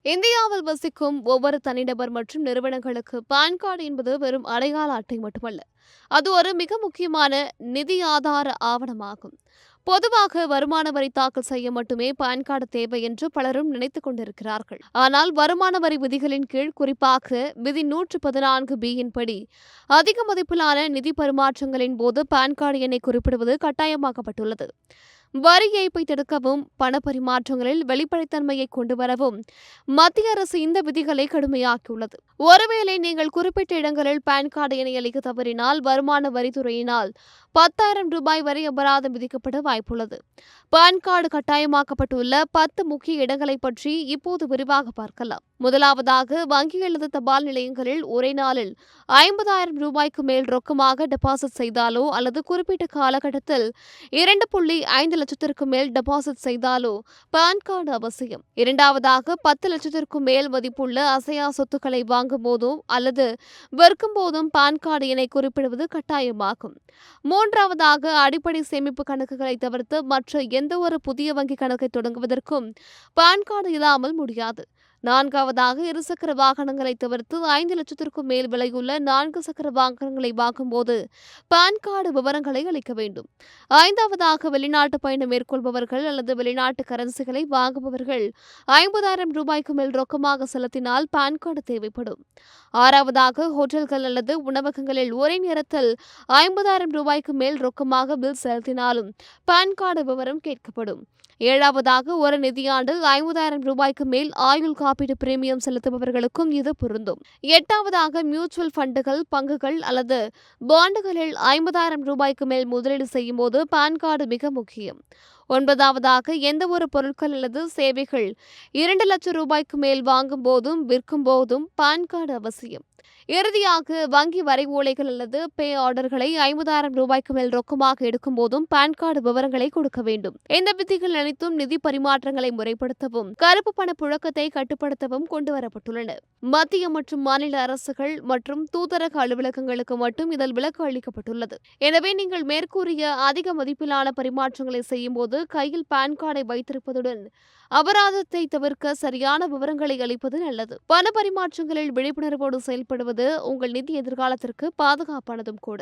இந்தியாவில் வசிக்கும் ஒவ்வொரு தனிநபர் மற்றும் நிறுவனங்களுக்கு பான் கார்டு என்பது வெறும் அடையாள அட்டை மட்டுமல்ல. அது ஒரு மிக முக்கியமான நிதி ஆதார ஆவணமாகும். பொதுவாக வருமான வரி தாக்கல் செய்ய மட்டுமே பான் கார்டு தேவை என்று பலரும் நினைத்துக் கொண்டிருக்கிறார்கள். ஆனால் வருமான வரி விதிகளின் கீழ், குறிப்பாக விதி 114B யின் படி, அதிக மதிப்பிலான நிதி பரிமாற்றங்களின் போது பான் கார்டு எண்ணை குறிப்பிடுவது கட்டாயமாக்கப்பட்டுள்ளது. வரி ஏய்ப்பை தடுக்கவும், பண பரிமாற்றங்களில் வெளிப்படைத்தன்மையை கொண்டுவரவும் மத்திய அரசு இந்த விதிகளை கடுமையாக்கியுள்ளது. ஒருவேளை நீங்கள் குறிப்பிட்ட இடங்களில் பான் கார்டு எண்ணை அளிக்க தவறினால், வருமான வரித்துறையினால் 10,000 ரூபாய் வரை அபராதம் விதிக்கப்பட வாய்ப்புள்ளது. பான் கார்டு கட்டாயமாக்கப்பட்டுள்ள 10 முக்கிய இடங்களை பற்றி இப்போது விரிவாக பார்க்கலாம். முதலாவதாக, வங்கி அல்லது தபால் நிலையங்களில் ஒரே நாளில் 50,000 ரூபாய்க்கு மேல் ரொக்கமாக டெபாசிட் செய்தாலோ அல்லது குறிப்பிட்ட காலகட்டத்தில் 2.5 லட்சத்திற்கு மேல் டெபாசிட் செய்தாலோ பான் கார்டு அவசியம். இரண்டாவதாக, 10 லட்சத்திற்கும் மேல் மதிப்புள்ள அசையா சொத்துக்களை வாங்கும் போதும் அல்லது விற்கும் போதும் பான் கார்டு எண்ணை குறிப்பிடுவது கட்டாயமாகும். மூன்றாவதாக, அடிப்படை சேமிப்பு கணக்குகளை தவிர்த்து மற்ற எந்தவொரு புதிய வங்கி கணக்கை தொடங்குவதற்கும் பான் கார்டு இல்லாமல் முடியாது. நான்காவதாக, இருசக்கர வாகனங்களை தவிர்த்து 5 லட்சத்திற்கும் மேல் விலையுள்ள 4 சக்கர வாகனங்களை வாங்கும்போது பான் கார்டு விவரங்களை அளிக்க வேண்டும். ஐந்தாவதாக, வெளிநாட்டு பயணம் மேற்கொள்பவர்கள் அல்லது வெளிநாட்டு கரன்சிகளை வாங்குபவர்கள் 50,000 ரூபாய்க்கு மேல் ரொக்கமாக செலுத்தினால் பான் கார்டு தேவைப்படும். ஆறாவதாக, ஹோட்டல்கள் அல்லது உணவகங்களில் ஒரே நேரத்தில் 50,000 ரூபாய்க்கு மேல் ரொக்கமாக பில் செலுத்தினாலும் பான் கார்டு விவரம் கேட்கப்படும். ஏழாவதாக, ஒரு நிதியாண்டில் 50,000 ரூபாய்க்கு மேல் ஆயுள் காப்பீடு பிரீமியம் செலுத்துபவர்களுக்கும் இது பொருந்தும். எட்டாவதாக, மியூச்சுவல் ஃபண்டுகள், பங்குகள் அல்லது பாண்டுகளில் 50,000 ரூபாய்க்கு மேல் முதலீடு செய்யும் போது பான் கார்டு மிக முக்கியம். ஒன்பதாவதாக, எந்தவொரு பொருட்கள் அல்லது சேவைகள் 2 லட்சம் ரூபாய்க்கு மேல் வாங்கும் போதும் விற்கும் போதும் பான் கார்டு அவசியம். இறுதியாக, வங்கி வரைவோலைகள் அல்லது பே ஆர்டர்களை 50,000 ரூபாய்க்கு மேல் ரொக்கமாக எடுக்கும் போதும் பான் கார்டு விவரங்களை கொடுக்க வேண்டும். இந்த விதிகள் அனைத்தும் நிதி பரிமாற்றங்களை முறைப்படுத்தவும், கருப்பு பண புழக்கத்தை கட்டுப்படுத்தவும் கொண்டுவரப்பட்டுள்ளன. மத்திய மற்றும் மாநில அரசுகள் மற்றும் தூதரக அலுவலகங்களுக்கு மட்டும் இதில் விலக்கு அளிக்கப்பட்டுள்ளது. எனவே நீங்கள் மேற்கூறிய அதிக மதிப்பிலான பரிமாற்றங்களை செய்யும் போது கையில் பான் கார்டை வைத்திருப்பதுடன் அபராதத்தை தவிர்க்க சரியான விவரங்களை அளிப்பது நல்லது. பண பரிமாற்றங்களில் விழிப்புணர்வோடு செயல்படுவது உங்கள் நிதி எதிர்காலத்திற்கு பாதுகாப்பானதும் கூட.